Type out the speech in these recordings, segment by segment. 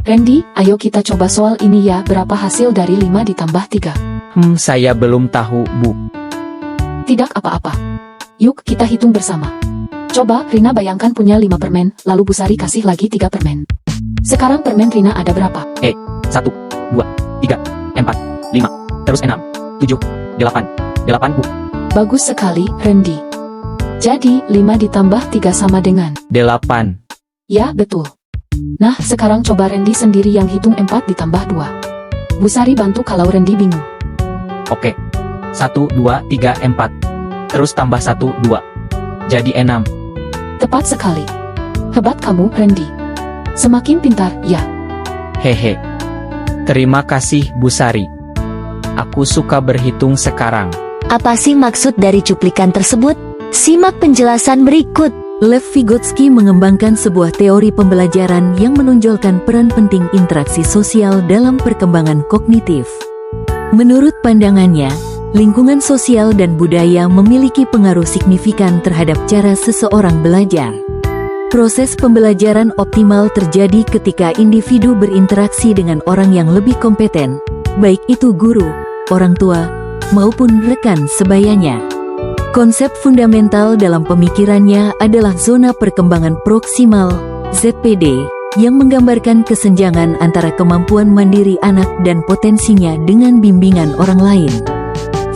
Randy, ayo kita coba soal ini ya. Berapa hasil dari 5 ditambah 3? Saya belum tahu, Bu. Tidak apa-apa. Yuk kita hitung bersama. Coba, Rina bayangkan punya 5 permen, lalu Bu Sari kasih lagi 3 permen. Sekarang permen Rina ada berapa? 1, 2, 3, 4, 5, terus 6, 7, 8, Bu. Bagus sekali, Randy. Jadi, 5 ditambah 3 sama dengan 8. Ya, betul. Nah, sekarang coba Randy sendiri yang hitung 4 ditambah 2. Bu Sari bantu kalau Randy bingung. Oke. 1, 2, 3, 4. Terus tambah 1, 2. Jadi 6. Tepat sekali. Hebat kamu, Randy. Semakin pintar, ya. Hehe. Terima kasih, Bu Sari. Aku suka berhitung sekarang. Apa sih maksud dari cuplikan tersebut? Simak penjelasan berikut. Lev Vygotsky mengembangkan sebuah teori pembelajaran yang menonjolkan peran penting interaksi sosial dalam perkembangan kognitif. Menurut pandangannya, lingkungan sosial dan budaya memiliki pengaruh signifikan terhadap cara seseorang belajar. Proses pembelajaran optimal terjadi ketika individu berinteraksi dengan orang yang lebih kompeten, baik itu guru, orang tua, maupun rekan sebayanya. Konsep fundamental dalam pemikirannya adalah zona perkembangan proksimal, ZPD, yang menggambarkan kesenjangan antara kemampuan mandiri anak dan potensinya dengan bimbingan orang lain.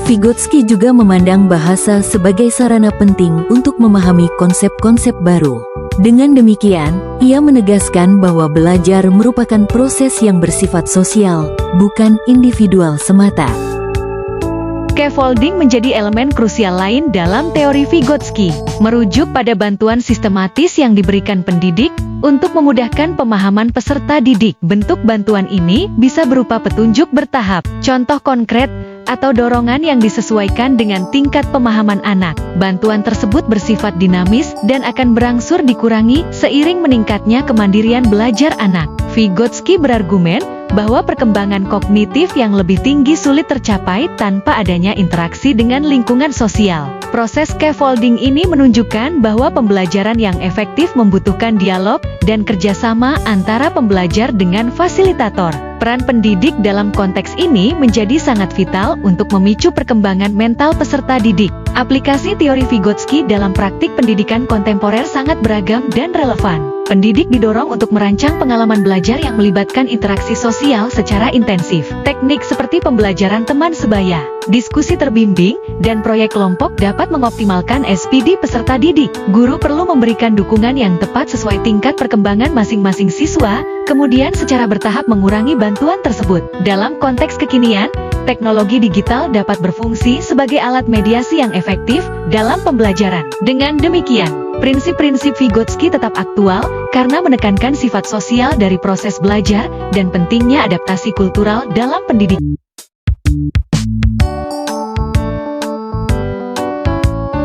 Vygotsky juga memandang bahasa sebagai sarana penting untuk memahami konsep-konsep baru. Dengan demikian, ia menegaskan bahwa belajar merupakan proses yang bersifat sosial, bukan individual semata. Scaffolding menjadi elemen krusial lain dalam teori Vygotsky, merujuk pada bantuan sistematis yang diberikan pendidik untuk memudahkan pemahaman peserta didik. Bentuk bantuan ini bisa berupa petunjuk bertahap, contoh konkret, atau dorongan yang disesuaikan dengan tingkat pemahaman anak. Bantuan tersebut bersifat dinamis dan akan berangsur dikurangi seiring meningkatnya kemandirian belajar anak. Vygotsky berargumen bahwa perkembangan kognitif yang lebih tinggi sulit tercapai tanpa adanya interaksi dengan lingkungan sosial. Proses scaffolding ini menunjukkan bahwa pembelajaran yang efektif membutuhkan dialog dan kerjasama antara pembelajar dengan fasilitator. Peran pendidik dalam konteks ini menjadi sangat vital untuk memicu perkembangan mental peserta didik. Aplikasi teori Vygotsky dalam praktik pendidikan kontemporer sangat beragam dan relevan. Pendidik didorong untuk merancang pengalaman belajar yang melibatkan interaksi sosial secara intensif. Teknik seperti pembelajaran teman sebaya, diskusi terbimbing, dan proyek kelompok dapat mengoptimalkan SPD peserta didik. Guru perlu memberikan dukungan yang tepat sesuai tingkat perkembangan masing-masing siswa, kemudian secara bertahap mengurangi bantuan tersebut. Dalam konteks kekinian, teknologi digital dapat berfungsi sebagai alat mediasi yang efektif dalam pembelajaran. Dengan demikian, prinsip-prinsip Vygotsky tetap aktual karena menekankan sifat sosial dari proses belajar dan pentingnya adaptasi kultural dalam pendidikan.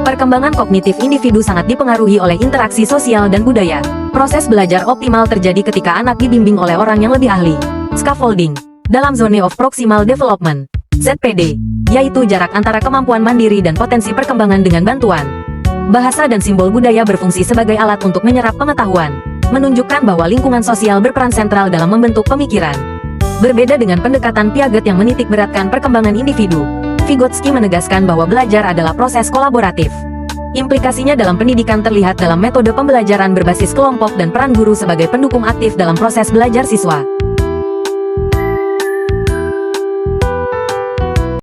Perkembangan kognitif individu sangat dipengaruhi oleh interaksi sosial dan budaya. Proses belajar optimal terjadi ketika anak dibimbing oleh orang yang lebih ahli. Scaffolding dalam Zone of Proximal Development, ZPD, yaitu jarak antara kemampuan mandiri dan potensi perkembangan dengan bantuan. Bahasa dan simbol budaya berfungsi sebagai alat untuk menyerap pengetahuan, menunjukkan bahwa lingkungan sosial berperan sentral dalam membentuk pemikiran. Berbeda dengan pendekatan Piaget yang menitik beratkan perkembangan individu, Vygotsky menegaskan bahwa belajar adalah proses kolaboratif. Implikasinya dalam pendidikan terlihat dalam metode pembelajaran berbasis kelompok dan peran guru sebagai pendukung aktif dalam proses belajar siswa.